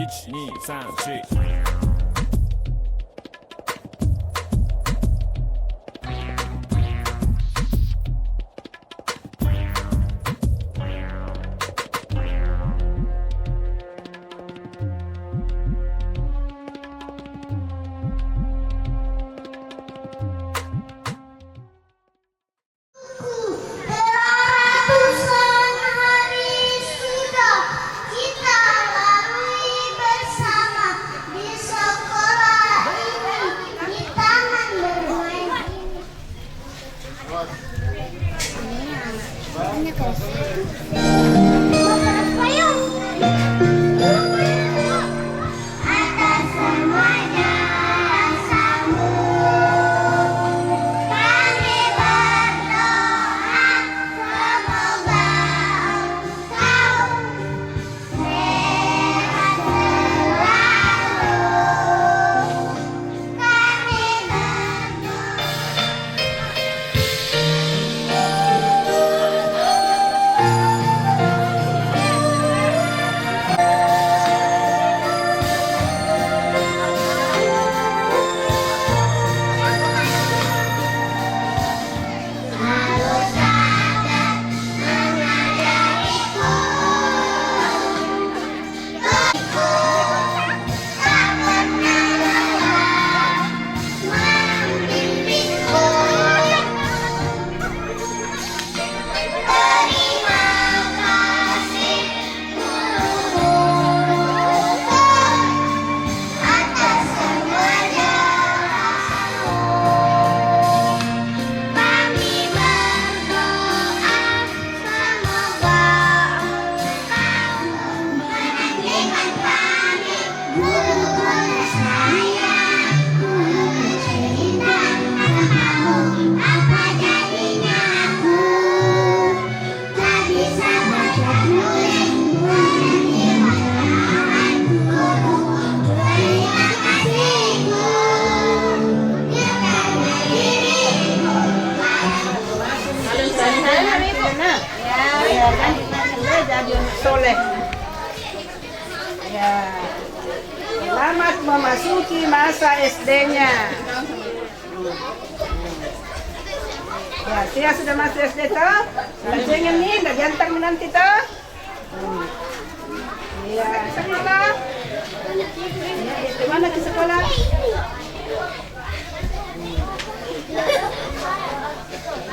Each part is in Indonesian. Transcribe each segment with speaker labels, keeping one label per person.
Speaker 1: 1、2、3、4。Ratusan
Speaker 2: hari sudah kita lalui bersama di sekolah ini, di taman bermain ini. Atas semuanya rasamu, kami berdoa semoga engkau sehat selalu. Kami harus sadar mengajariku, tak pernah lelah membimbingku. Terima kasih guru-guruku atas semua jelasanmu. Kami berdoa semoga engkau menantikan kami, guru-guru sayang, guru cerita kamu. Apa jadinya aku tak bisa baca tulis, menerima arahan guru. Terima kasih guru, kiranya dirimu
Speaker 3: Ya, kan jadi soleh. Ya, selamat memasuki masa SD-nya. Ya, Tia sudah masuk SD toh? Belajarnya nih, udah ganteng nanti toh? Iya, sekolah. Ya, di mana ke sekolah?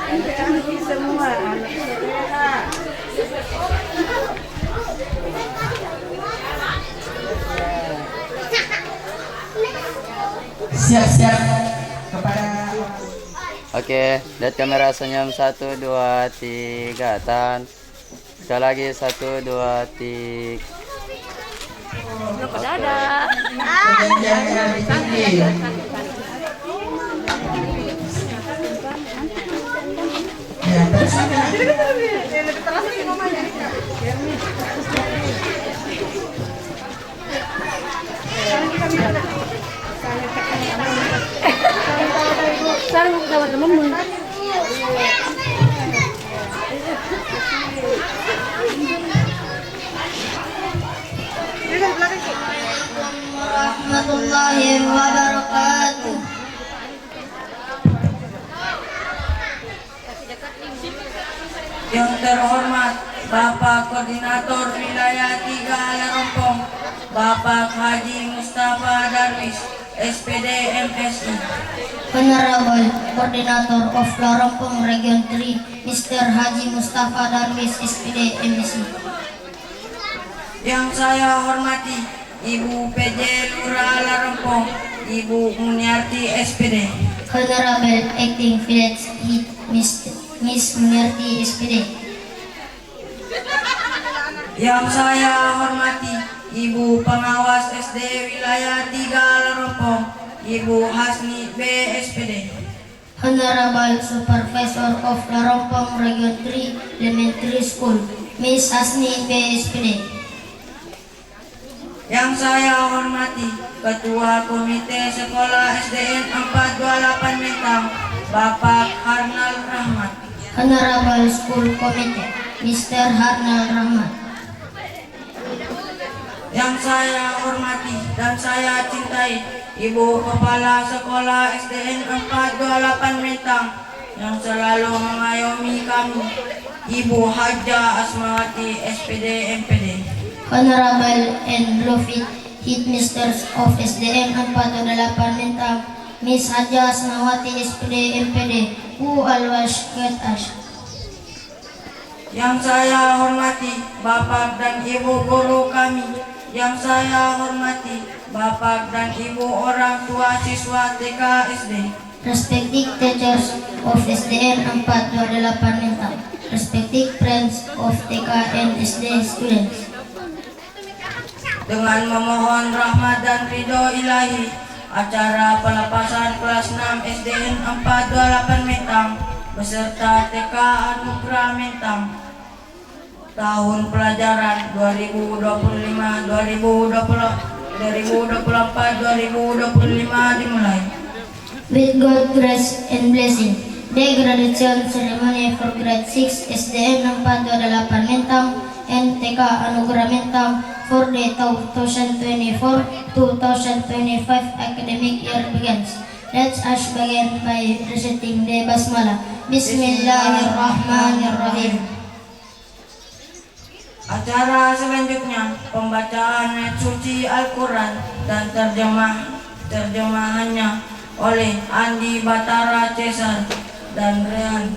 Speaker 3: Cantik semua anak sekolah.
Speaker 4: Siap-siap kepada
Speaker 5: Oke, lihat kamera senyum 1, 2, 3, tahan. Sekali lagi 1, 2, 3.
Speaker 4: perjanjian yang tinggi. Ya, terus
Speaker 2: warahmatullahi wabarakatuh.
Speaker 4: yang terhormat Bapak Koordinator Wilayah 3 Larompong, Bapak Haji Mustafa Darwis, SPD MSI.
Speaker 2: Honorable Coordinator of Larompong Region 3, Mr. Haji Mustafa Darwis, SPD MSI.
Speaker 4: Yang saya hormati Ibu PJ Lurah Larompong, Ibu Muniarti SPD.
Speaker 2: Honorable Acting Village Head, Miss Muniarti, SPD.
Speaker 4: Yang saya hormati Ibu Pengawas SD Wilayah 3 Larompong, Ibu Hasni B, SPD.
Speaker 2: Honorable Supervisor of Larompong Region 3 Elementary School, Miss Hasni B, SPD.
Speaker 4: Yang saya hormati Ketua Komite Sekolah SDN 428 Mentang, Bapak Harnal Rahmat.
Speaker 2: Honorable School Committee, Mr. Harnal Rahmat.
Speaker 4: yang saya hormati dan saya cintai Ibu Kepala Sekolah SDN 428 Mentang yang selalu mengayomi kami, Ibu Haja Asmawati SPD MPD.
Speaker 2: Honorable and beloved Headmasters of SDN 428 Mentang, Miss Haja Asmawati SPD MPD, who always guide us.
Speaker 4: Yang saya hormati Bapak dan Ibu guru kami, yang saya hormati Bapak dan Ibu orang tua siswa TK SD.
Speaker 2: Respected teachers of SDN 428 Mentang, respected friends of TK and SD students.
Speaker 4: Dengan memohon rahmat dan ridho ilahi, acara pelepasan kelas 6 SDN 428 Mentang beserta TK Anugerah Mentang tahun pelajaran 2024-2025 dimulai.
Speaker 2: With God's grace and blessing, the graduation ceremony for grade 6 SDN 428 Mentang and TK Anugerah Mentang for the 2024-2025 academic year begins. Let us begin by reciting the Basmalah. Bismillahirrahmanirrahim.
Speaker 4: Acara selanjutnya pembacaan ayat suci Al-Quran dan terjemahannya oleh Andi Batara Cesar dan Rehan.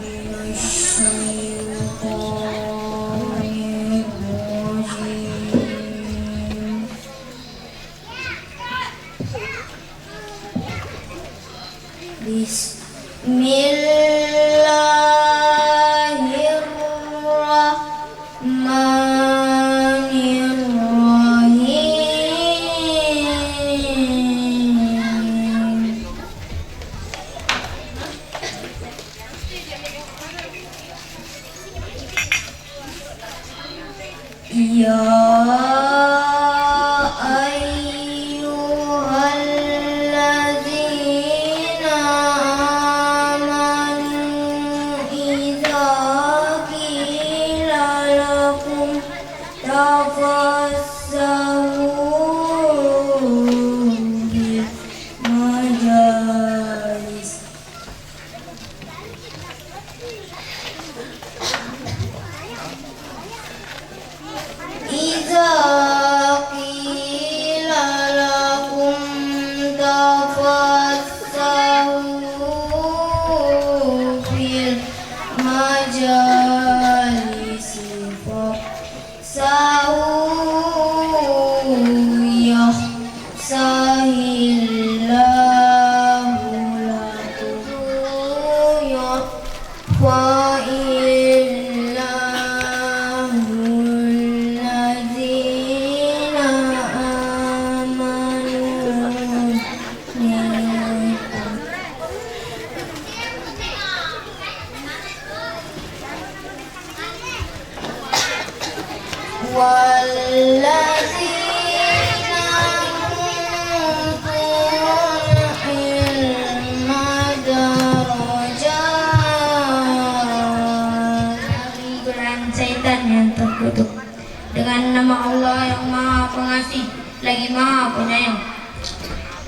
Speaker 2: Ya ayyuhalladzina amanu idza qila lakum tafassahu fil majalis. Idza qila lakum tafassahu fil majalisi fafsahu yafsahillahu lakum walladzina utul ilma darajat. Godaan setan yang terkutuk. Dengan nama Allah yang Maha Pengasih lagi Maha Penyayang.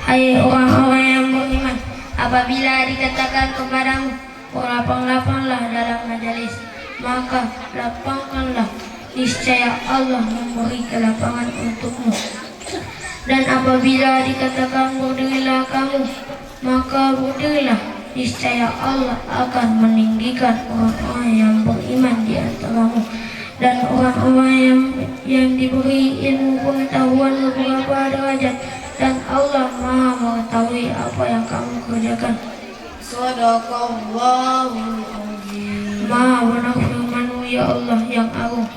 Speaker 2: Hai orang-orang yang beriman, apabila dikatakan kepadamu lapang-lapanglah dalam majalis, maka lapangkanlah, niscaya Allah memberi kelapangan untukmu. Dan apabila dikatakan berdirilah kamu, maka berdirilah, niscaya Allah akan meninggikan orang-orang yang beriman di antaramu dan orang-orang yang diberi ilmu pengetahuan beberapa derajat, dan Allah Maha mengetahui apa yang kamu kerjakan. Shadaqallahul azim. Maha benar firman-Mu ya Allah yang agung.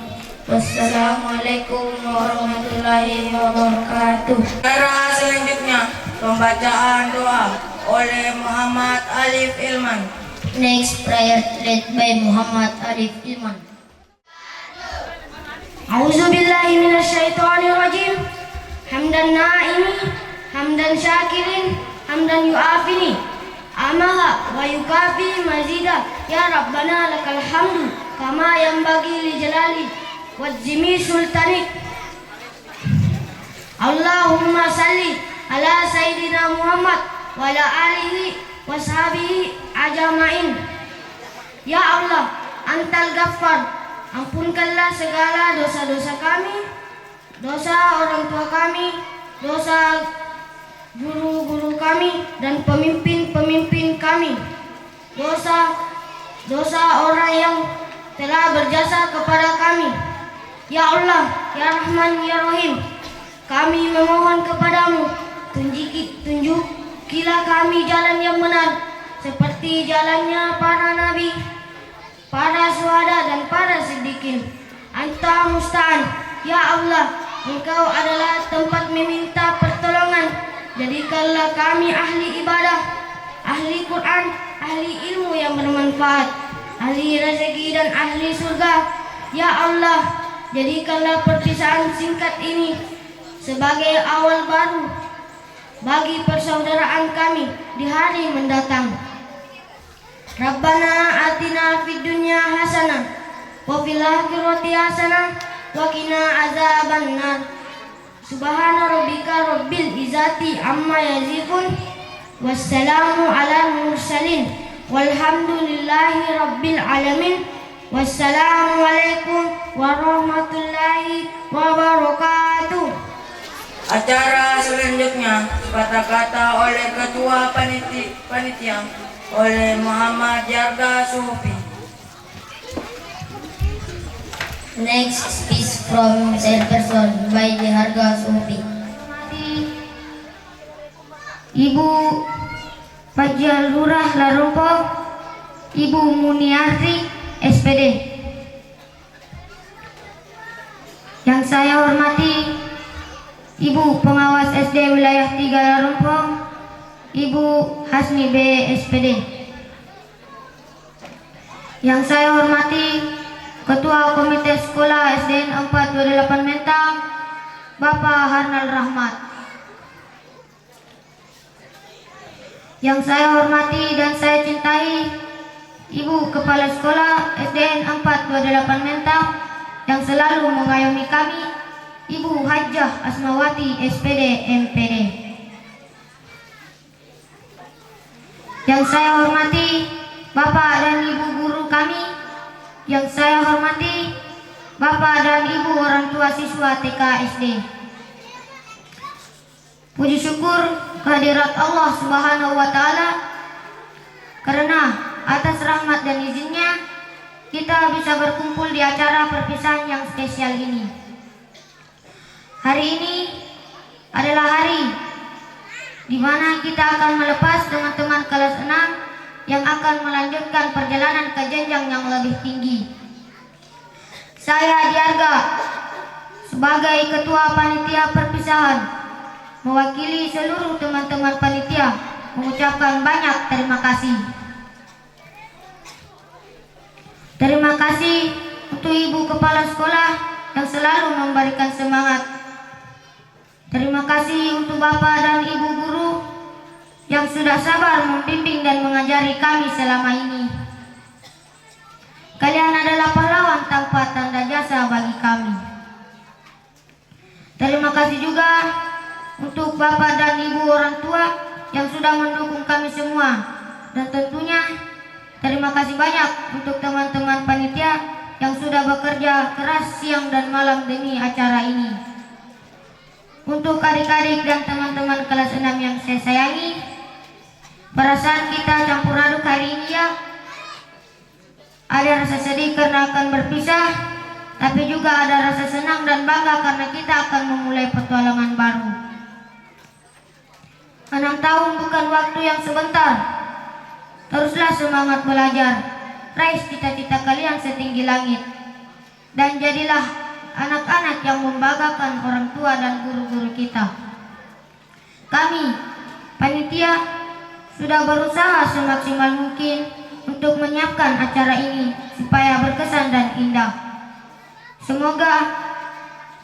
Speaker 2: Wassalamualaikum warahmatullahi wabarakatuh.
Speaker 4: Acara selanjutnya pembacaan doa oleh Muhammad Alif Ilman.
Speaker 2: Next prayer led by Muhammad Arif Ilman. A'udzubillahi minasyaitonirrajim. Hamdan na'imi, hamdan syakirin, hamdan yu'afini, amaha wa yukafi mazida. Ya Rabbana lakal hamdu kama yanbaghi li jalali wajimi sultanik. Allahumma salli ala Sayyidina Muhammad wa ala alihi wa sahbihi ajma'in. Ya Allah, Antal Ghaffar, ampunkanlah segala dosa-dosa kami, dosa orang tua kami, dosa guru-guru kami, dan pemimpin-pemimpin kami, dosa orang yang telah berjasa kepada kami. Ya Allah, Ya Rahman, Ya Rahim, kami memohon kepadamu, tunjukilah kami jalan yang benar, seperti jalannya para nabi, para syuhada, dan para siddiqin. Anta musta'an. Ya Allah, Engkau adalah tempat meminta pertolongan. Jadikanlah kami ahli ibadah, ahli Quran, ahli ilmu yang bermanfaat, ahli rezeki dan ahli surga. Ya Allah, jadikanlah perpisahan singkat ini sebagai awal baru bagi persaudaraan kami di hari mendatang. Rabbana atina fid dunya hasanah wa fil akhirati hasanah wa qina azabannar. Subhana rabbika rabbil izzati amma yasifun, wassalamu alal mursalin, walhamdulillahi rabbil alamin. Wassalamu alaikum warahmatullahi wabarakatuh.
Speaker 4: Acara selanjutnya kata-kata oleh Ketua Panitia oleh Muhammad Yarga Sufi.
Speaker 2: Next speech from said person by the Harga Sufi. Ibu Pajal Lurah Larumpo, Ibu Muniarti SPD. Yang saya hormati Ibu Pengawas SD Wilayah 3 Larumpo, Ibu Hasni B SPD. Yang saya hormati Ketua Komite Sekolah SDN 4 28 Mentang, Bapak Harnal Rahmat. Yang saya hormati dan saya cintai Ibu Kepala Sekolah SDN 4 28 Mentang yang selalu mengayomi kami, Ibu Hajjah Asmawati SPD MPD. Yang saya hormati Bapak dan Ibu guru kami. Yang saya hormati Bapak dan Ibu orang tua siswa TK SD. Puji syukur kehadirat Allah Subhanahu wa Ta'ala, karena atas rahmat dan izinnya kita bisa berkumpul di acara perpisahan yang spesial ini. Hari ini adalah hari di mana kita akan melepas teman-teman kelas 6 yang akan melanjutkan perjalanan ke jenjang yang lebih tinggi. Saya Diarga sebagai Ketua Panitia Perpisahan mewakili seluruh teman-teman panitia mengucapkan banyak terima kasih. Terima kasih untuk Ibu Kepala Sekolah yang selalu memberikan semangat. Terima kasih untuk Bapak dan Ibu guru yang sudah sabar membimbing dan mengajari kami selama ini. Kalian adalah pahlawan tanpa tanda jasa bagi kami. Terima kasih juga untuk Bapak dan Ibu orang tua yang sudah mendukung kami semua. Dan tentunya terima kasih banyak untuk teman-teman panitia yang sudah bekerja keras siang dan malam demi acara ini. Untuk adik-adik dan teman-teman kelas 6 yang saya sayangi, perasaan kita campur aduk hari ini ya. Ada rasa sedih karena akan berpisah, tapi juga ada rasa senang dan bangga karena kita akan memulai petualangan baru. 6 tahun bukan waktu yang sebentar. Teruslah semangat belajar, raih cita-cita kalian setinggi langit, dan jadilah anak-anak yang membanggakan orang tua dan guru-guru kita. Kami, panitia, sudah berusaha semaksimal mungkin untuk menyiapkan acara ini supaya berkesan dan indah. Semoga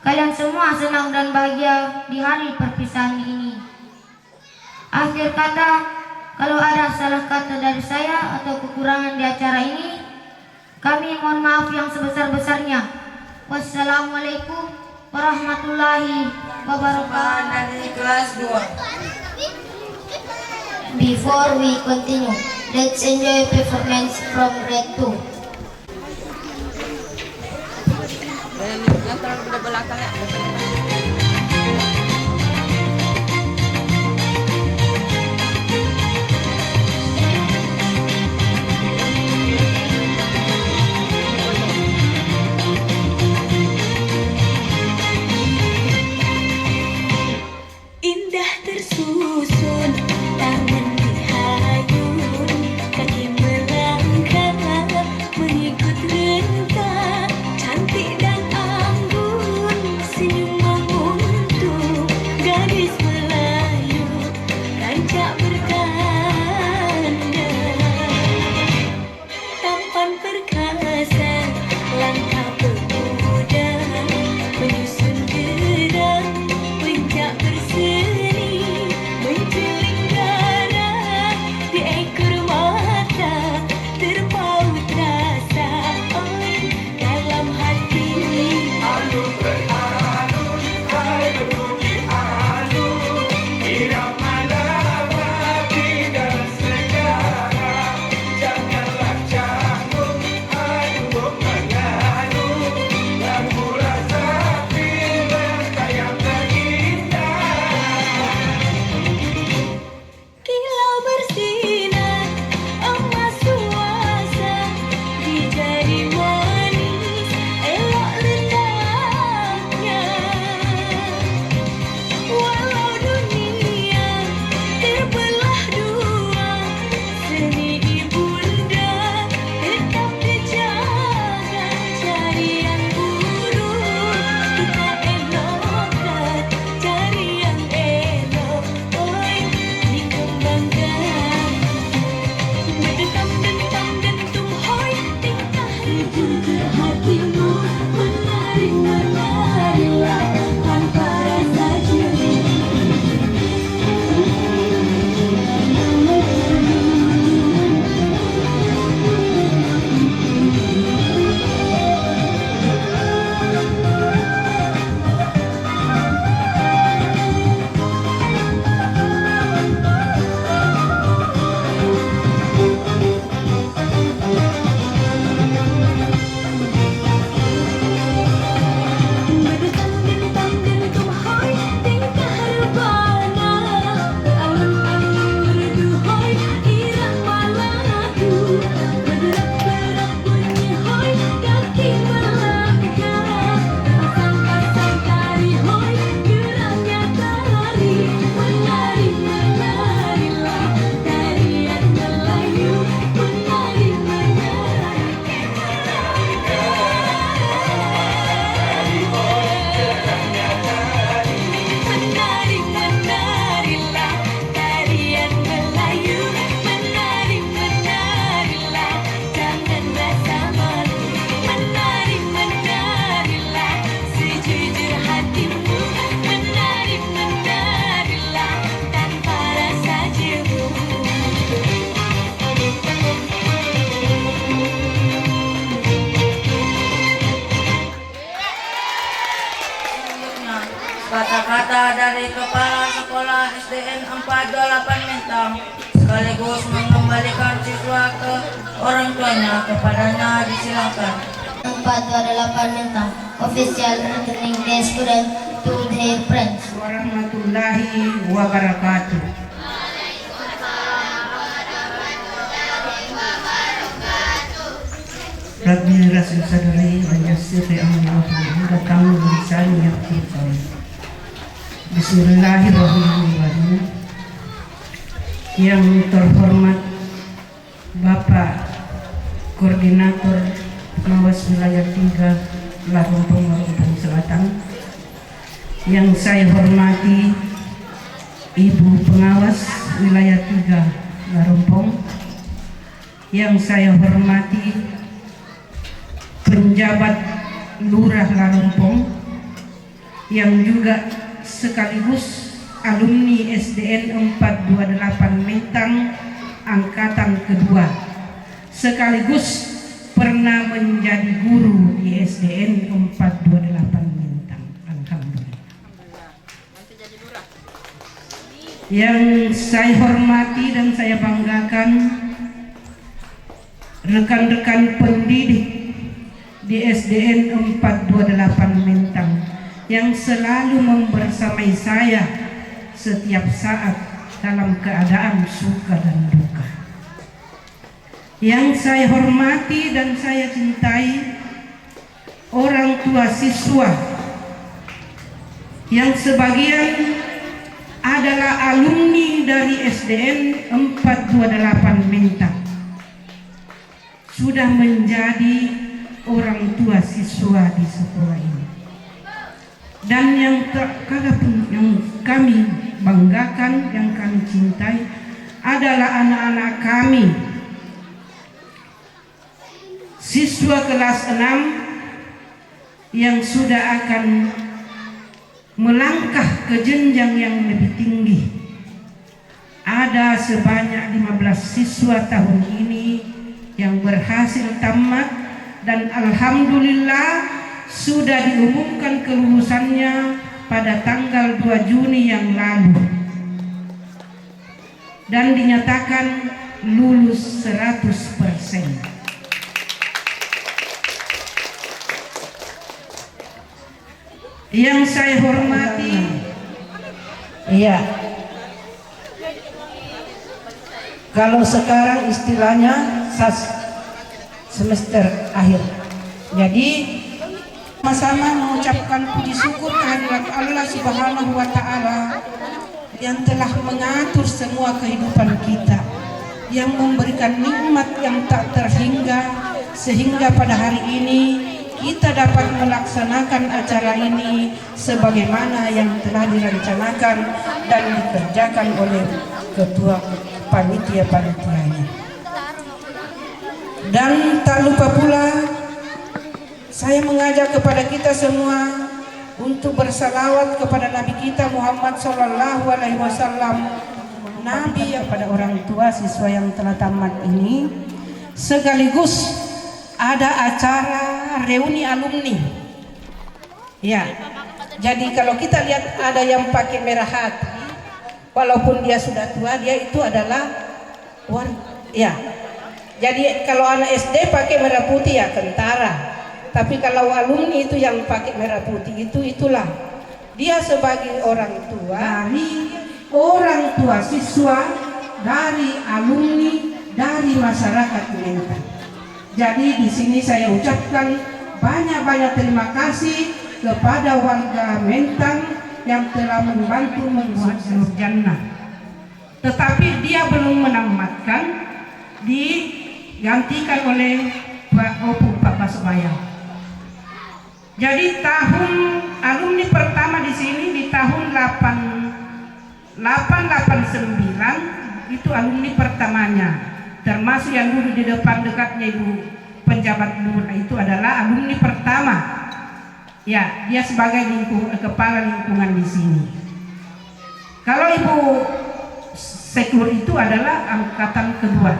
Speaker 2: kalian semua senang dan bahagia di hari perpisahan ini. Akhir kata, kalau ada salah kata dari saya atau kekurangan di acara ini, kami mohon maaf yang sebesar-besarnya. Wassalamualaikum warahmatullahi wabarakatuh.
Speaker 4: Dari kelas 2.
Speaker 2: Before we continue, let's enjoy performance from grade 2.
Speaker 1: Yang terlalu belakang ya.
Speaker 6: Indah tersusun taman dihayun, kaki melangkah mengikut rentah, cantik dan anggun, senyum menguntung, gadis Melayu rancak bertanda, tampan perkasa, langkah pemuda, menyusun gerang, puncak berseri, menceling darah di ekor mata, terpaut rasa dalam hati. Alun beralun, hai berbunyi alun, irama lama dan sejarah, janganlah canggung, aduh mengadu, lagu rasa film kayak terindah. Kilau bersinar emas suasa di jari manis, elok lendangnya. Walau dunia terbelah dua, seni ibunda tetap dijaga. Cari yang buruk kita elokkan, cari yang elok dikembangkan. Berdetam-detam dentum hoi, tingkah jujur hatimu, menari-menarilah tanpa rasa jeri. Berdetam-detam dentum hoi, tingkah rebana, alun-alun merdu hoi, irama lagu, bergerak-gerak bunyi hoi, kaki melangkah, pasang-pasang tari hoi, gerangnya tari, menari-menarilah tarian Melayu, menari-menari. Menari-menarilah tarian Melayu, menari-menarilah, jangan rasa malu. Menari-menarilah sejujur hatimu, menari-menarilah tanpa rasa jemu.
Speaker 4: Kata-kata dari Kepala Sekolah SDN 48 Mentang sekaligus mengembalikan siswa ke orang tuanya. Kepadanya disilakan.
Speaker 2: 428 Mentang, official returning the student to their friends.
Speaker 3: Warahmatullahi wabarakatuh. Rabbi Rasul Sadari Al-Jasiri Al-Mahmud Kamu Lisani Yaktifan. Bismillahirrahmanirrahim. Yang terhormat Bapak Koordinator Pengawas Wilayah 3 Lampung Selatan, yang saya hormati Ibu Pengawas Wilayah 3 Lampung, yang saya hormati penjabat Lurah Lampung, yang juga sekaligus alumni SDN 428 Mentang angkatan kedua, sekaligus pernah menjadi guru di SDN 428 Mentang angkatan Yang saya hormati dan saya banggakan rekan-rekan pendidik di SDN 428 Mentang yang selalu membersamai saya setiap saat dalam keadaan suka dan duka. Yang saya hormati dan saya cintai orang tua siswa yang sebagian adalah alumni dari SDN 428 Mentang, sudah menjadi orang tua siswa di sekolah ini. Dan yang kami banggakan, yang kami cintai adalah anak-anak kami, siswa kelas 6 yang sudah akan melangkah ke jenjang yang lebih tinggi. Ada sebanyak 15 siswa tahun ini yang berhasil tamat dan alhamdulillah sudah diumumkan kelulusannya pada tanggal 2 Juni yang lalu dan dinyatakan lulus 100%. Yang saya hormati, iya, kalau sekarang istilahnya semester akhir. Jadi sama-sama mengucapkan puji syukur kehadirat Allah Subhanahu wa Ta'ala yang telah mengatur semua kehidupan kita, yang memberikan nikmat yang tak terhingga, sehingga pada hari ini kita dapat melaksanakan acara ini sebagaimana yang telah direncanakan dan dikerjakan oleh ketua panitia-panitianya. Dan tak lupa pula saya mengajak kepada kita semua untuk bersalawat kepada Nabi kita Muhammad SAW, Nabi yang pada orang tua siswa yang telah tamat ini, sekaligus ada acara reuni alumni. Ya, jadi kalau kita lihat ada yang pakai merah hati, walaupun dia sudah tua, dia itu adalah ya. Jadi kalau anak SD pakai merah putih ya kentara, tapi kalau alumni itu yang pakai merah putih itulah dia sebagai orang tua, dari orang tua siswa, dari alumni, dari masyarakat Mentang. Jadi di sini saya ucapkan banyak-banyak terima kasih kepada warga Mentang yang telah membantu membuat sarjana. Tetapi dia belum menamatkan, digantikan oleh Pak Opung Pak Basbayang. Jadi tahun alumni pertama di sini di tahun 889 itu alumni pertamanya. Termasuk yang dulu di depan dekatnya Ibu penjabat lurah itu adalah alumni pertama. Ya, dia sebagai kepala lingkungan di sini. Kalau Ibu Sekur itu adalah angkatan kedua.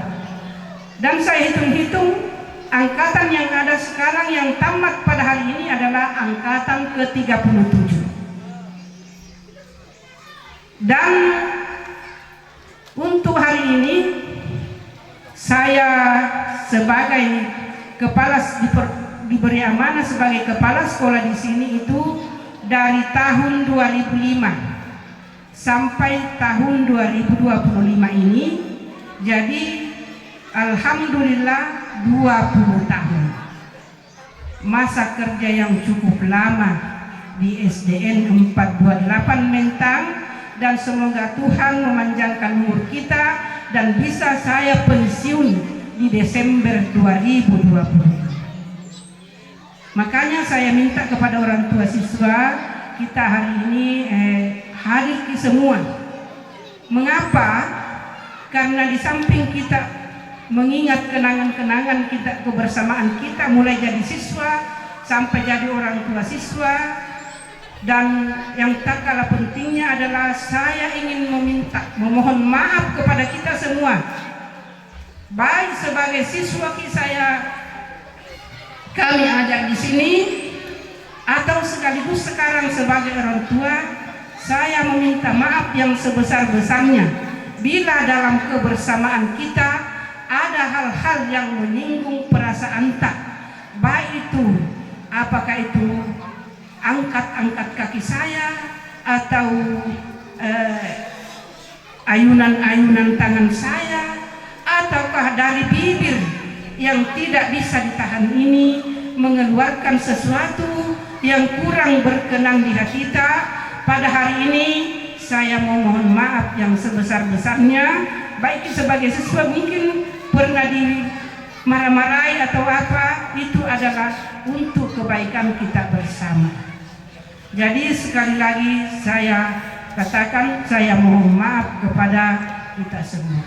Speaker 3: Dan saya hitung-hitung angkatan yang ada sekarang yang tamat pada hari ini adalah angkatan ke-37. Dan untuk hari ini saya sebagai kepala diberi amanah sebagai kepala sekolah di sini itu dari tahun 2005 sampai tahun 2025 ini, jadi alhamdulillah 20 tahun masa kerja yang cukup lama di SDN 428 Mentang, dan semoga Tuhan memanjangkan umur kita dan bisa saya pensiun di Desember 2020. Makanya saya minta kepada orang tua siswa kita hari ini hadir semua. Mengapa? Karena di samping kita mengingat kenangan-kenangan kita, kebersamaan kita mulai jadi siswa sampai jadi orang tua siswa, dan yang tak kalah pentingnya adalah saya ingin memohon maaf kepada kita semua, baik sebagai siswa kami ajak di sini, atau sekaligus sekarang sebagai orang tua, saya meminta maaf yang sebesar-besarnya bila dalam kebersamaan kita ada hal-hal yang menyinggung perasaan tak, baik itu apakah itu angkat-angkat kaki saya atau ayunan-ayunan tangan saya, ataukah dari bibir yang tidak bisa ditahan ini mengeluarkan sesuatu yang kurang berkenan di hati kita. Pada hari ini saya mohon maaf yang sebesar-besarnya, baik sebagai siswa mungkin pernah dimarah-marahi atau apa, itu adalah untuk kebaikan kita bersama. Jadi sekali lagi saya katakan, saya mohon maaf kepada kita semua.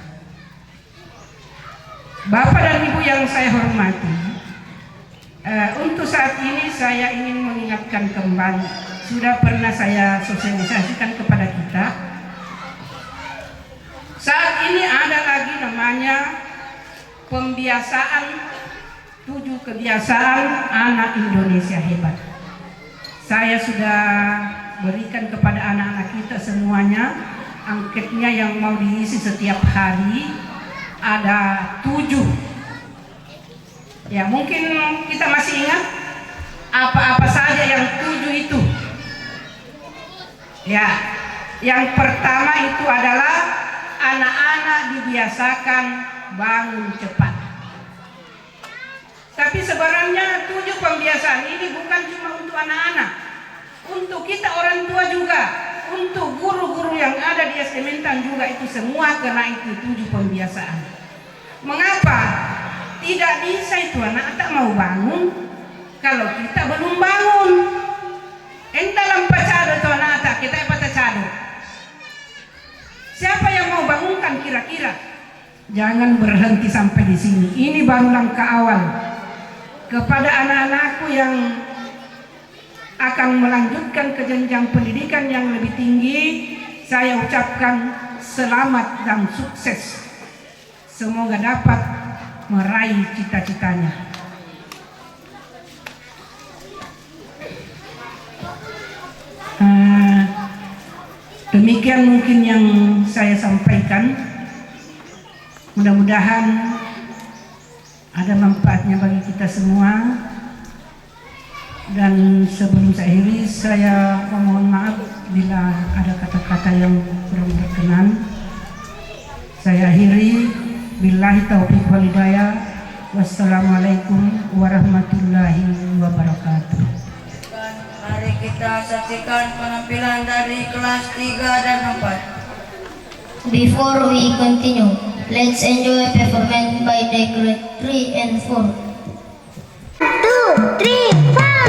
Speaker 3: Bapak dan Ibu yang saya hormati, untuk saat ini saya ingin mengingatkan kembali, sudah pernah saya sosialisasikan kepada kita. Saat ini ada lagi namanya pembiasaan 7 kebiasaan anak Indonesia hebat. Saya sudah berikan kepada anak-anak kita semuanya angketnya yang mau diisi setiap hari, ada 7. Ya, mungkin kita masih ingat apa-apa saja yang 7 itu. Ya, yang pertama itu adalah anak-anak dibiasakan bangun cepat. Tapi sebenarnya 7 pembiasaan ini bukan cuma untuk anak-anak, untuk kita orang tua juga, untuk guru-guru yang ada di SD Mentang juga, itu semua kena itu 7 pembiasaan. Mengapa? Tidak bisa itu anak tak mau bangun kalau kita belum bangun. Entalam pacado itu anak tak, kita pacado. Siapa yang mau bangunkan kira-kira? Jangan berhenti sampai di sini. Ini baru langkah awal. Kepada anak-anakku yang akan melanjutkan ke jenjang pendidikan yang lebih tinggi, saya ucapkan selamat dan sukses. Semoga dapat meraih cita-citanya. Demikian mungkin yang saya sampaikan. Mudah-mudahan ada manfaatnya bagi kita semua. Dan sebelum saya akhiri, saya mohon maaf bila ada kata-kata yang kurang berkenan. Saya akhiri, billahi taufiq wal hidayah. Wassalamualaikum warahmatullahi wabarakatuh.
Speaker 4: Mari kita saksikan penampilan dari kelas 3 dan 4.
Speaker 2: Before we continue, let's enjoy performance by the grade 3 and 4.
Speaker 6: 2, 3, 4.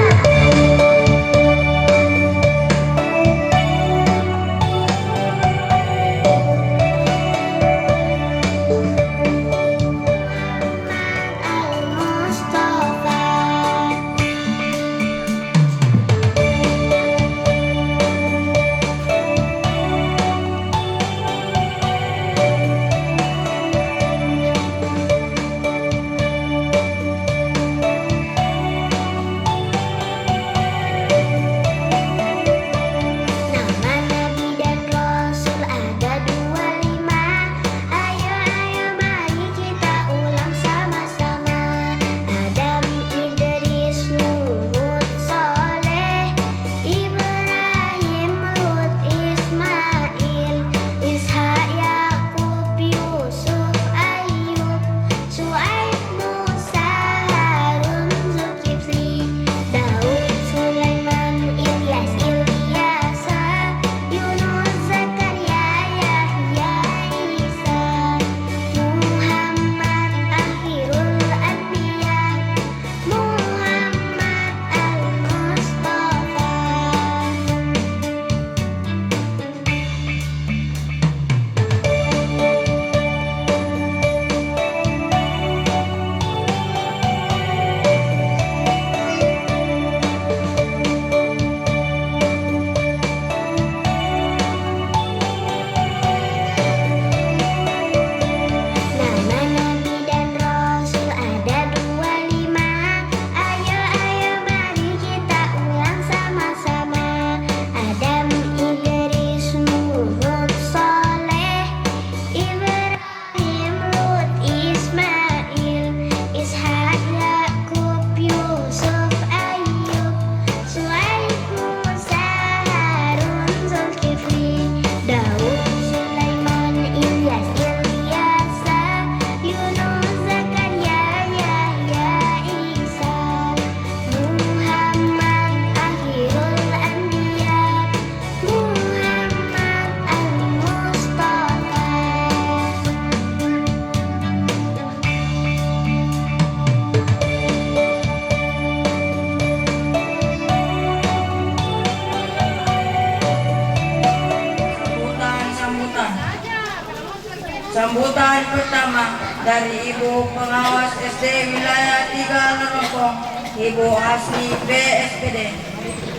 Speaker 4: Sambutan pertama dari Ibu Pengawas SD Wilayah 3 Lerongkong, Ibu Hasni BSPD.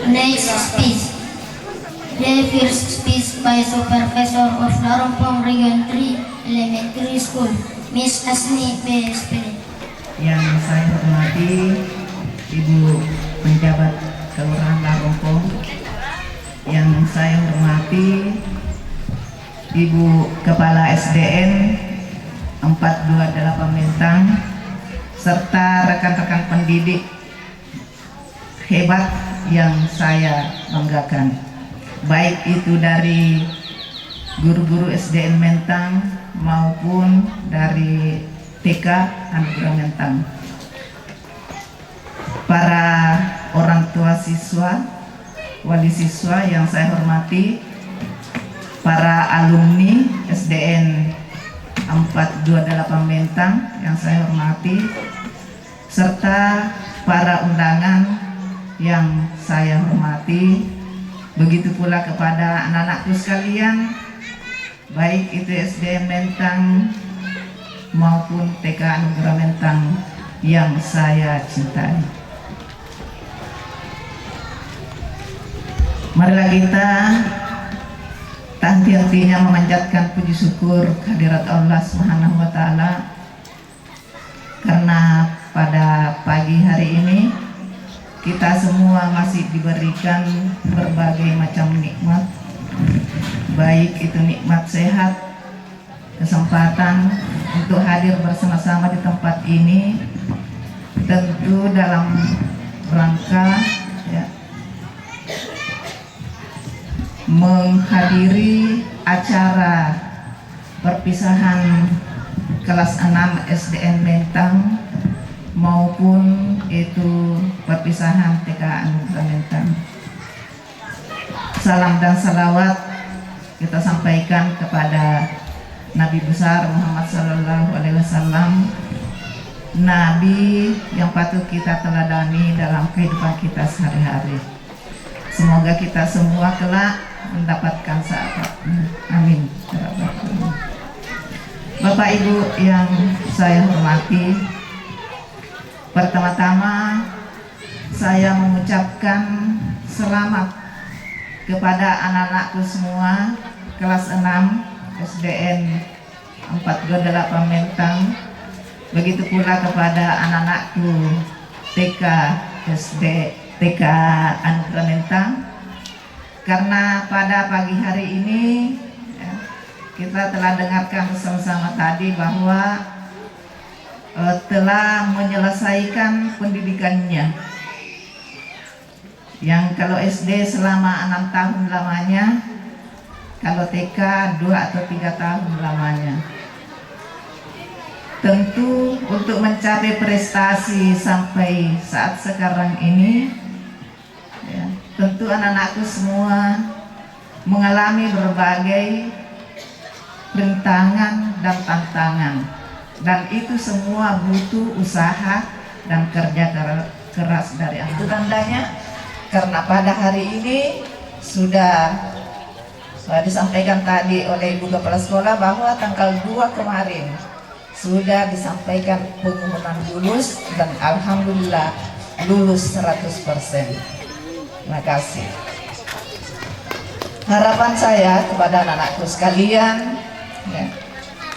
Speaker 2: Next speech. The first speech by Supervisor of Larompong Region 3 Elementary School, Miss Asni BSPD.
Speaker 3: Yang saya hormati Ibu Penjabat Kelurahan Larompong, yang saya hormati Ibu Kepala SDN 428 Mentang, serta rekan-rekan pendidik hebat yang saya banggakan, baik itu dari guru-guru SDN Mentang maupun dari TK Anugerah Mentang, para orang tua siswa, wali siswa yang saya hormati, para alumni SDN 428 Mentang yang saya hormati, serta para undangan yang saya hormati, begitu pula kepada anak-anakku sekalian, baik itu SDN Mentang maupun TK Anugerah Mentang yang saya cintai. Marilah kita tak henti-hentinya memanjatkan puji syukur kehadirat Allah Subhanahu wa Ta'ala, karena pada pagi hari ini kita semua masih diberikan berbagai macam nikmat, baik itu nikmat sehat, kesempatan untuk hadir bersama-sama di tempat ini, tentu dalam rangka menghadiri acara perpisahan kelas 6 SDN Mentang maupun itu perpisahan TK Anugerah Mentang. Salam dan salawat kita sampaikan kepada Nabi besar Muhammad Sallallahu Alaihi Wasallam, Nabi yang patut kita teladani dalam kehidupan kita sehari-hari. Semoga kita semua kelak mendapatkan syafaatnya. Amin. Bapak Ibu yang saya hormati, pertama-tama saya mengucapkan selamat kepada anak-anakku semua kelas 6 SDN 428 Mentang, begitu pula kepada anak-anakku TK TK Anugerah Mentang, karena pada pagi hari ini kita telah dengarkan bersama-sama tadi bahwa telah menyelesaikan pendidikannya, yang kalau SD selama 6 tahun lamanya, kalau TK 2 atau 3 tahun lamanya. Tentu untuk mencapai prestasi sampai saat sekarang ini, tentu anak-anakku semua mengalami berbagai rintangan dan tantangan, dan itu semua butuh usaha dan kerja keras dari anak. Itu tandanya karena pada hari ini sudah disampaikan tadi oleh Ibu Kepala Sekolah bahwa tanggal 2 kemarin sudah disampaikan pengumuman lulus, dan alhamdulillah lulus 100%. Terima kasih. Harapan saya kepada anak-anakku sekalian,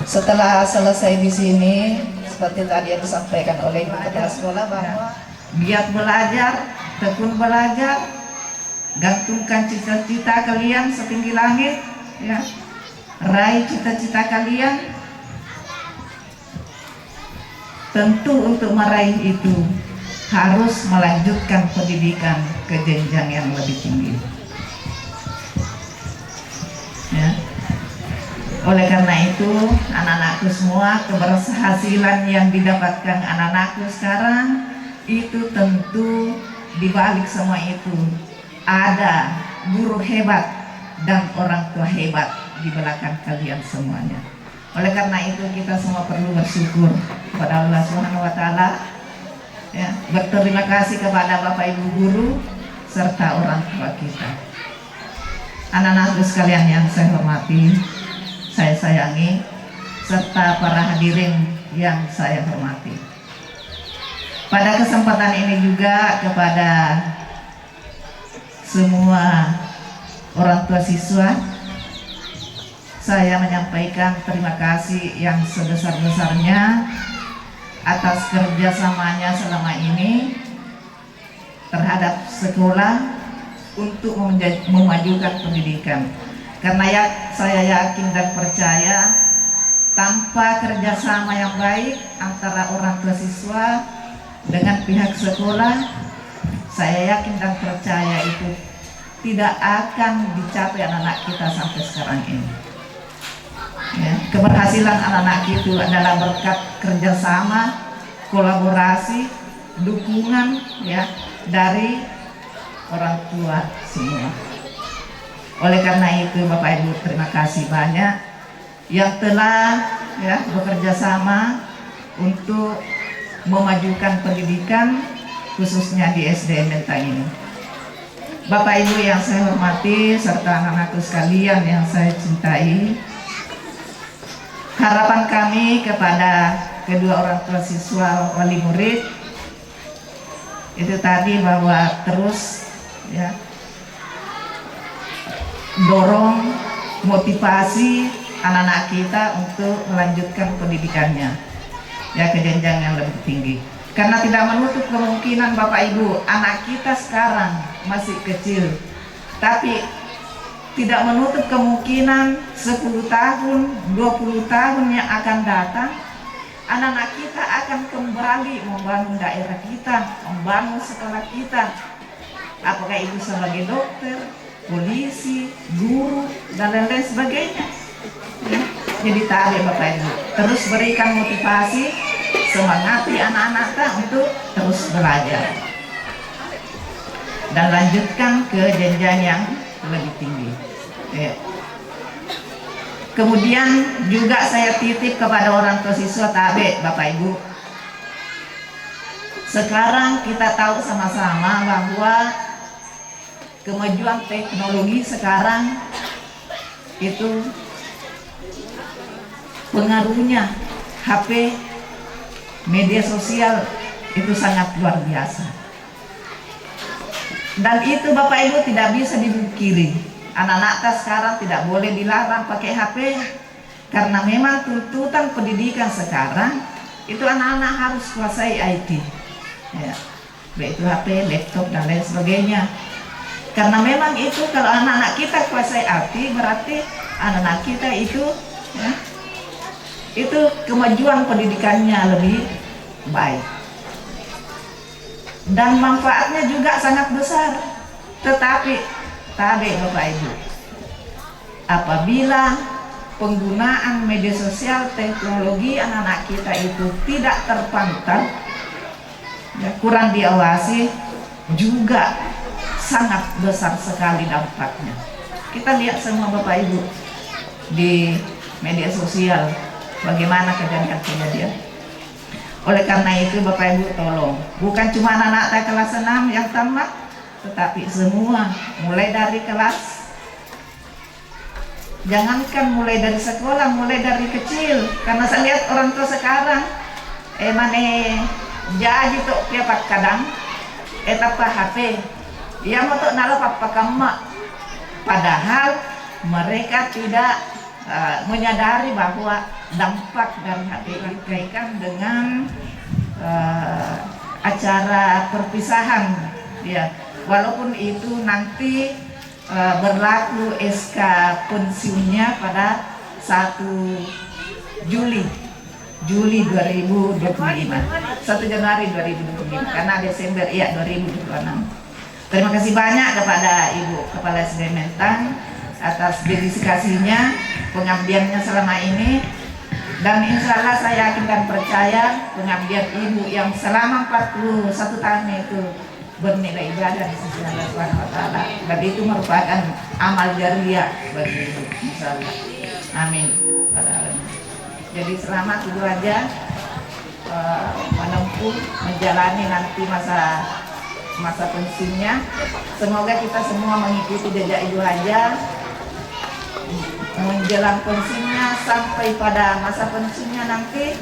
Speaker 3: setelah selesai di sini, seperti tadi yang disampaikan oleh Ibu Kepala Sekolah, bahwa giat belajar, tekun belajar, gantungkan cita-cita kalian setinggi langit, raih cita-cita kalian. Tentu untuk meraih itu harus melanjutkan pendidikan ke jenjang yang lebih tinggi. Oleh karena itu, anak-anakku semua, keberhasilan yang didapatkan anak-anakku sekarang itu tentu dibalik semua itu ada guru hebat dan orang tua hebat di belakang kalian semuanya. Oleh karena itu kita semua perlu bersyukur kepada Allah Subhanahu wa Ta'ala, berterima kasih kepada Bapak Ibu guru serta orang tua kita. Anak-anakku sekalian yang saya hormati, saya sayangi,
Speaker 7: serta para hadirin yang saya hormati. Pada kesempatan ini juga kepada semua orang tua siswa, saya menyampaikan terima kasih yang sebesar-besarnya atas kerjasamanya selama ini terhadap sekolah untuk memajukan pendidikan. Karena saya yakin dan percaya tanpa kerjasama yang baik antara orang tua siswa dengan pihak sekolah, saya yakin dan percaya itu tidak akan dicapai anak-anak kita sampai sekarang ini. Ya, keberhasilan anak-anak itu adalah berkat kerjasama, kolaborasi, dukungan ya dari orang tua semua. Oleh karena itu Bapak Ibu, terima kasih banyak yang telah ya bekerja sama untuk memajukan pendidikan khususnya di SDN Mentang ini. Bapak Ibu yang saya hormati serta anak-anakku sekalian yang saya cintai, harapan kami kepada kedua orang tua siswa wali murid itu tadi bahwa terus ya dorong motivasi anak-anak kita untuk melanjutkan pendidikannya ya ke jenjang yang lebih tinggi. Karena tidak menutup kemungkinan Bapak Ibu, anak kita sekarang masih kecil, tapi tidak menutup kemungkinan 10 tahun, 20 tahun yang akan datang, anak-anak kita akan kembali membangun daerah kita, membangun sekolah kita. Apakah itu sebagai dokter, polisi, guru, dan lain-lain sebagainya. Ya. Jadi tadi Bapak Ibu, terus berikan motivasi, semangati anak-anak kita untuk terus belajar dan lanjutkan ke jenjang yang lebih tinggi. Ya. Kemudian juga saya titip kepada orang tua siswa tabe Bapak Ibu. Sekarang kita tahu sama-sama bahwa kemajuan teknologi sekarang itu pengaruhnya HP, media sosial itu sangat luar biasa. Dan itu Bapak Ibu tidak bisa dipungkiri. Anak-anak kita sekarang tidak boleh dilarang pakai HP karena memang tuntutan pendidikan sekarang itu anak-anak harus kuasai IT. Ya, baik itu HP, laptop dan lain sebagainya. Karena memang itu kalau anak-anak kita kuasai IT berarti anak-anak kita itu ya, itu kemajuan pendidikannya lebih baik dan manfaatnya juga sangat besar. Tetapi tadi Bapak Ibu, apabila penggunaan media sosial teknologi anak-anak kita itu tidak terpantau ya, kurang diawasi, juga sangat besar sekali dampaknya. Kita lihat semua Bapak Ibu di media sosial bagaimana kejadian-kejadian. Oleh karena itu Bapak Ibu tolong, bukan cuma anak-anak kelas 6 yang tamat, tetapi semua mulai dari kelas, jangankan mulai dari sekolah, mulai dari kecil. Karena saya lihat orang tua sekarang mane jadi tuh tiap kadang etapa HP dia mau tuh nalo papa kamu, padahal mereka tidak menyadari bahwa dampak dari HP itu kaitan dengan acara perpisahan ya, walaupun itu nanti berlaku SK pensiunnya pada 1 Juli 2025, 1 Januari 2025 karena Desember ya 2026. Terima kasih banyak kepada Ibu Kepala SDN Mentang atas dedikasinya, pengabdiannya selama ini, dan insya Allah saya yakin dan percaya pengabdian Ibu yang selama 41 tahun itu bernilai ibadah di sisi Allah Subhanahu wa Ta'ala, dan itu merupakan amal jariah bagi Ibu, insya Allah. Amin. Jadi selamat Ibu aja menempuh, menjalani nanti masa pensiunnya. Semoga kita semua mengikuti jejak Ibu Haja menjelang pensiunnya pokoknya sampai pada masa pensiunnya nanti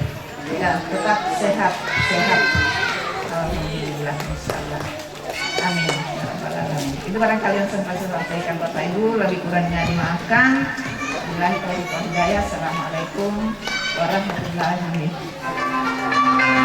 Speaker 7: ya tetap sehat. Alhamdulillah, insya Allah. Amin. Ya Rabbal Alamin. Itu barangkali yang sempat saya sampaikan Bapak Ibu, lebih kurangnya dimaafkan. Billahi taufiq wal hidayah. Assalamualaikum warahmatullahi wabarakatuh.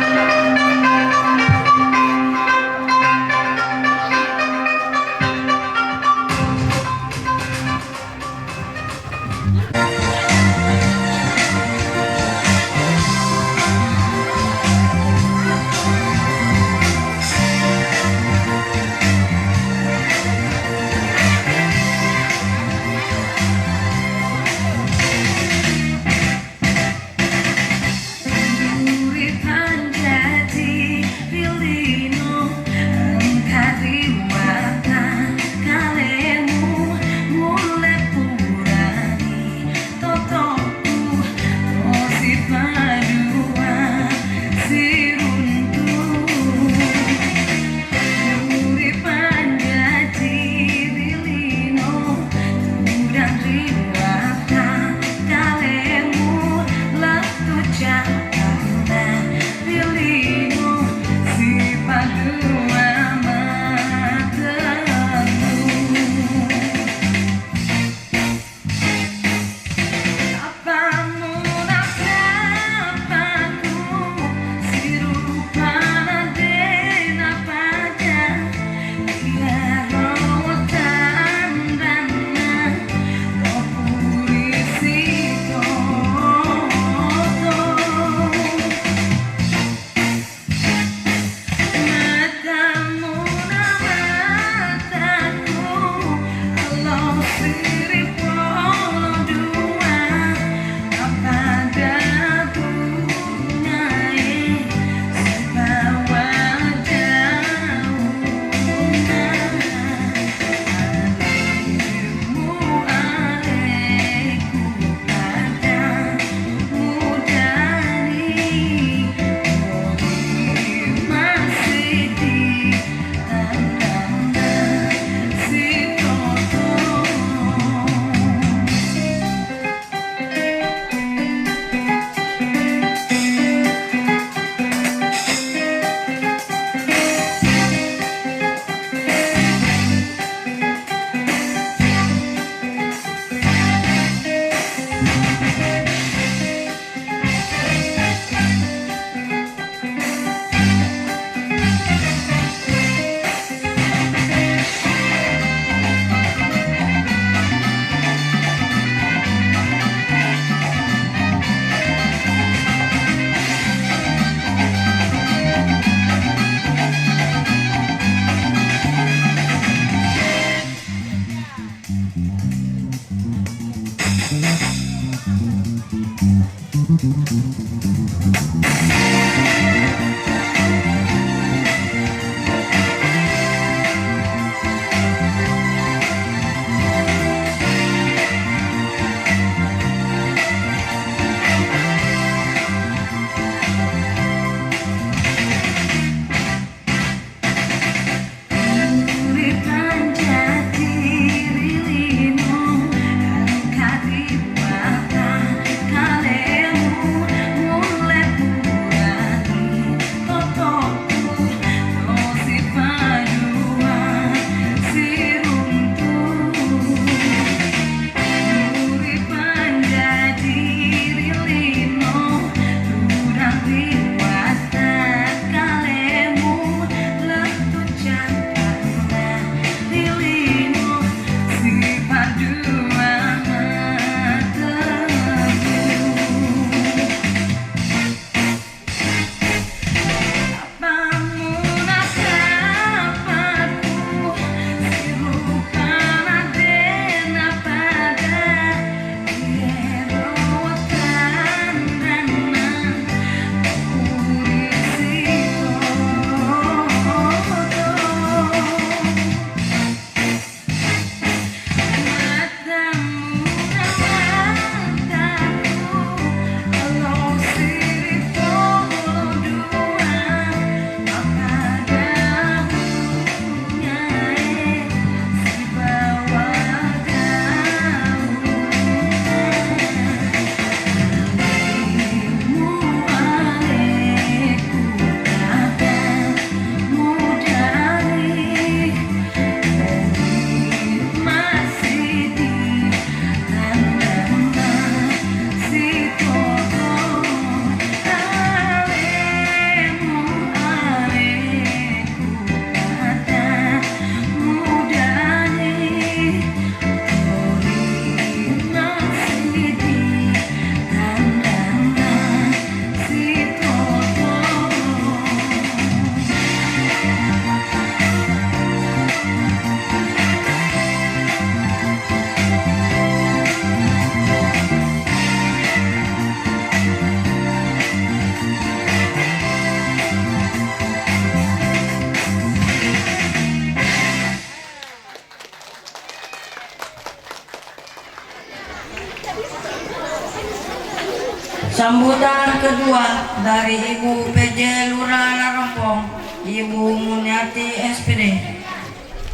Speaker 4: Sambutan kedua dari Ibu PJ Lurah Larompong, Ibu Muniati SPD.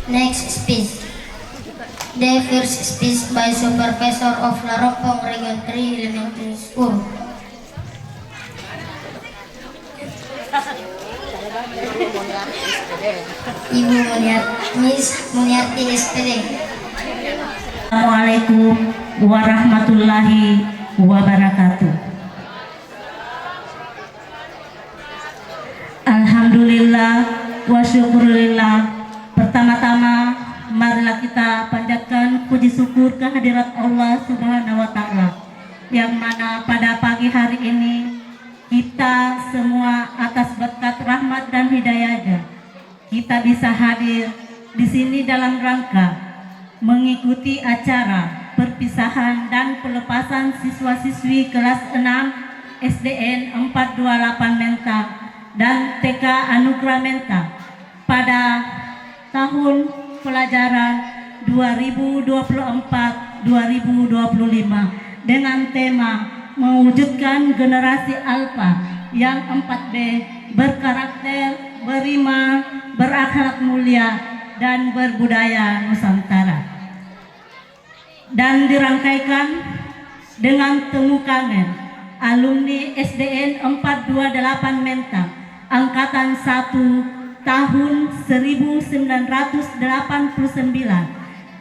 Speaker 2: Next speech. The first speech by Supervisor of Larompong Region 3 Elementary School. Ibu Miss Muniati SPD.
Speaker 8: Assalamualaikum warahmatullahi wabarakatuh. Alhamdulillah wa syukurillah. Pertama-tama marilah kita panjatkan puji syukur kehadirat Allah Subhanahu wa taala, yang mana pada pagi hari ini kita semua atas berkat rahmat dan hidayahnya kita bisa hadir di sini dalam rangka mengikuti acara perpisahan dan pelepasan siswa-siswi kelas 6 SDN 428 Mentang dan TK Anugerah Mentang pada tahun pelajaran 2024-2025 dengan tema mewujudkan generasi alfa yang 4B berkarakter, beriman, berakhlak mulia, dan berbudaya Nusantara, dan dirangkaikan dengan temu kangen alumni SDN 428 Mentang angkatan 1 tahun 1989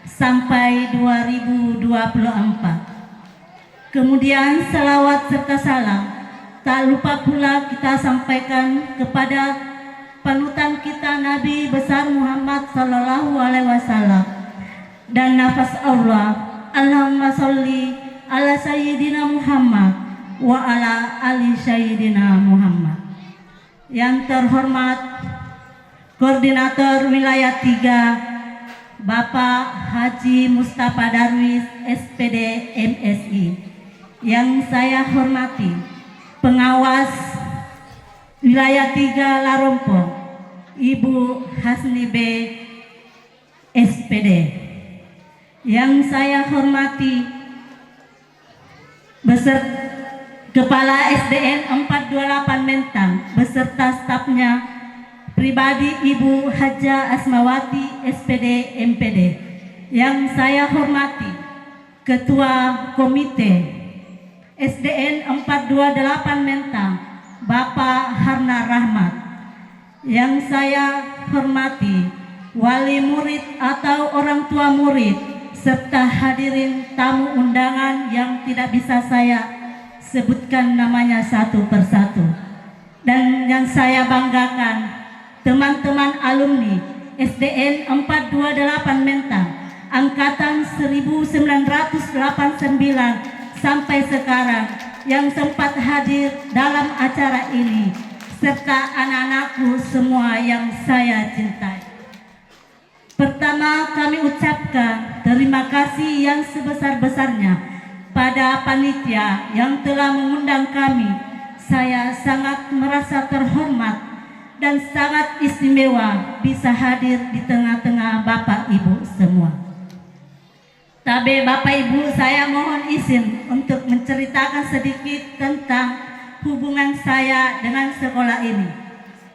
Speaker 8: sampai 2024. Kemudian selawat serta salam tak lupa pula kita sampaikan kepada panutan kita Nabi besar Muhammad sallallahu alaihi wasallam dan nafas Allah, Allahumma sholli ala sayyidina Muhammad wa ala ali sayyidina Muhammad. Yang terhormat Koordinator Wilayah 3 Bapak Haji Mustafa Darwis SPD MSI. Yang saya hormati Pengawas Wilayah 3 Larompong Ibu Hasni B SPD. Yang saya hormati Kepala SDN 428 Mentang beserta stafnya pribadi Ibu Haja Asmawati SPD MPD. Yang saya hormati Ketua Komite SDN 428 Mentang Bapak Harna Rahmat. Yang saya hormati wali murid atau orang tua murid serta hadirin tamu undangan yang tidak bisa saya sebutkan namanya satu persatu. Dan yang saya banggakan teman-teman alumni SDN 428 Mentang angkatan 1989 sampai sekarang yang sempat hadir dalam acara ini, serta anak-anakku semua yang saya cintai. Pertama, kami ucapkan terima kasih yang sebesar-besarnya pada panitia yang telah mengundang kami. Saya sangat merasa terhormat dan sangat istimewa bisa hadir di tengah-tengah Bapak Ibu semua. Tapi Bapak Ibu, saya mohon izin untuk menceritakan sedikit tentang hubungan saya dengan sekolah ini.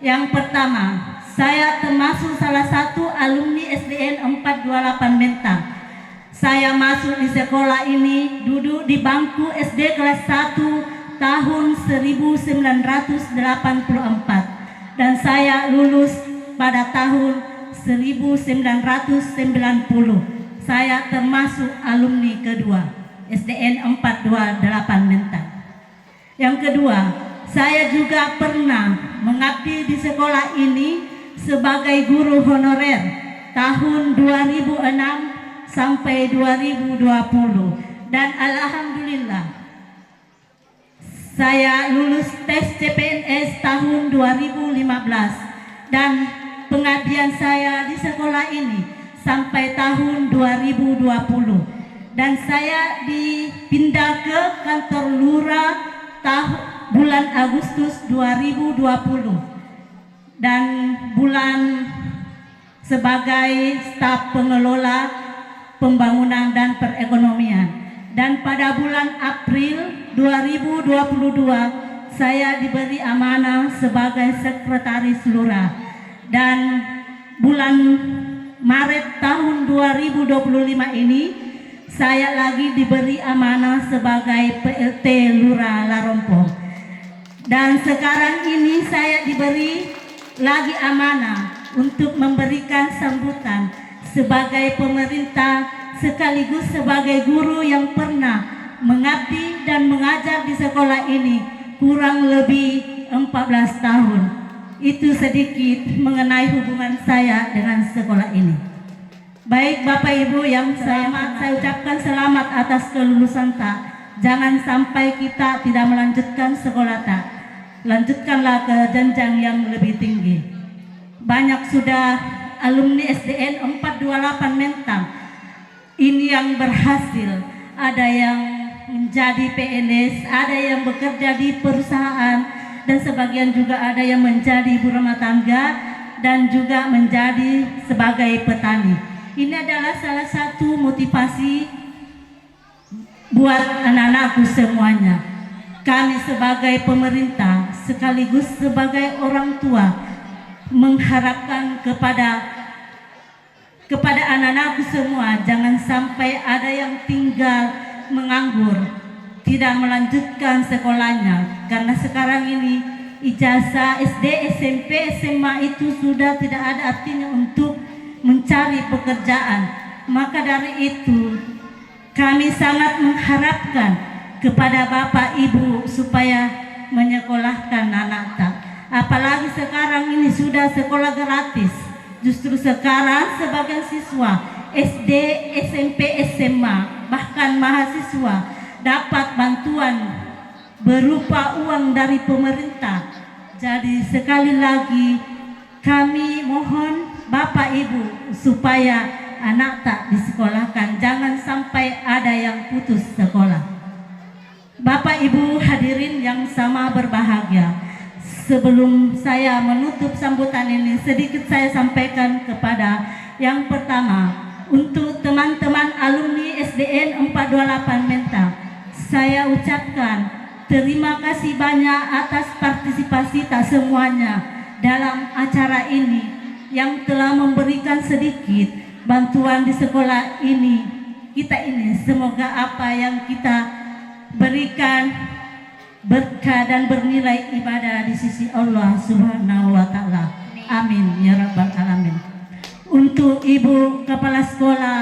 Speaker 8: Yang pertama, saya termasuk salah satu alumni SDN 428 Mentang. Saya masuk di sekolah ini duduk di bangku SD kelas 1 tahun 1984 dan saya lulus pada tahun 1990. Saya termasuk alumni kedua SDN 428 Mentang. Yang kedua, saya juga pernah mengabdi di sekolah ini sebagai guru honorer tahun 2006 sampai 2020 dan alhamdulillah saya lulus tes CPNS tahun 2015 dan pengabdian saya di sekolah ini sampai tahun 2020 dan saya dipindah ke kantor lurah bulan Agustus 2020 dan bulan sebagai staf pengelola pembangunan dan perekonomian, dan pada bulan April 2022 saya diberi amanah sebagai sekretaris lurah, dan bulan Maret tahun 2025 ini saya lagi diberi amanah sebagai PLT Lurah Larompo. Dan sekarang ini saya diberi lagi amanah untuk memberikan sambutan sebagai pemerintah sekaligus sebagai guru yang pernah mengabdi dan mengajar di sekolah ini kurang lebih 14 tahun. Itu sedikit mengenai hubungan saya dengan sekolah ini. Baik Bapak Ibu yang saya ucapkan selamat atas kelulusan tak. Jangan sampai kita tidak melanjutkan sekolah tak. Lanjutkanlah ke jenjang yang lebih tinggi. Banyak sudah alumni SDN 428 Mentang ini yang berhasil. Ada yang menjadi PNS, ada yang bekerja di perusahaan, dan sebagian juga ada yang menjadi ibu rumah tangga dan juga menjadi sebagai petani. Ini adalah salah satu motivasi buat anak-anakku semuanya. Kami sebagai pemerintah sekaligus sebagai orang tua mengharapkan kepada anak-anakku semua, jangan sampai ada yang tinggal menganggur, tidak melanjutkan sekolahnya, karena sekarang ini ijazah SD, SMP, SMA itu sudah tidak ada artinya untuk mencari pekerjaan. Maka dari itu kami sangat mengharapkan kepada Bapak Ibu supaya menyekolahkan anak tak. Apalagi sekarang ini sudah sekolah gratis. Justru sekarang sebagian siswa SD, SMP, SMA, bahkan mahasiswa dapat bantuan berupa uang dari pemerintah. Jadi sekali lagi kami mohon Bapak Ibu supaya anak tak disekolahkan, jangan sampai ada yang putus sekolah. Bapak Ibu hadirin yang sama berbahagia, sebelum saya menutup sambutan ini, sedikit saya sampaikan kepada yang pertama, untuk teman-teman alumni SDN 428 Mentang, saya ucapkan terima kasih banyak atas partisipasi tak semuanya dalam acara ini yang telah memberikan sedikit bantuan di sekolah ini. Kita ini semoga apa yang kita berikan berkah dan bernilai ibadah di sisi Allah Subhanahu wa Ta'ala. Amin ya rabbal alamin. Untuk Ibu Kepala Sekolah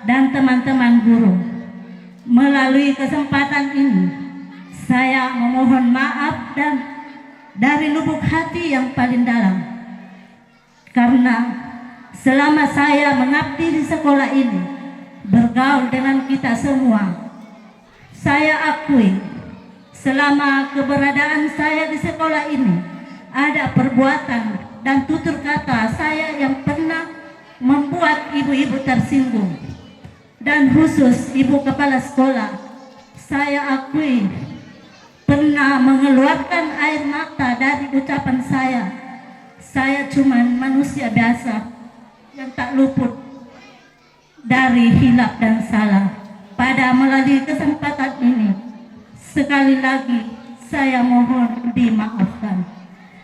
Speaker 8: dan teman-teman guru, melalui kesempatan ini saya memohon maaf dan dari lubuk hati yang paling dalam, karena selama saya mengabdi di sekolah ini, bergaul dengan kita semua, saya akui selama keberadaan saya di sekolah ini ada perbuatan dan tutur kata saya yang pernah membuat ibu-ibu tersinggung, dan khusus Ibu Kepala Sekolah, saya akui pernah mengeluarkan air mata dari ucapan saya. Saya cuma manusia biasa yang tak luput dari hilaf dan salah. Pada melalui kesempatan ini, sekali lagi saya mohon dimaafkan.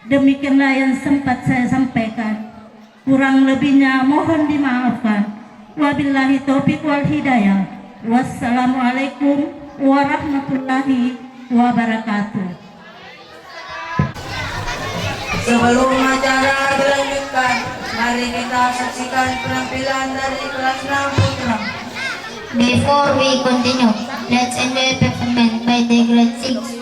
Speaker 8: Demikianlah yang sempat saya sampaikan. Kurang lebihnya mohon dimaafkan. Wabillahi taufiq wal hidayah. Wassalamualaikum warahmatullahi wabarakatuh.
Speaker 4: Sebelum acara dilanjutkan, mari kita saksikan penampilan dari kelas 6 Putra.
Speaker 2: Before we continue, let's enjoy performance by the grade 6.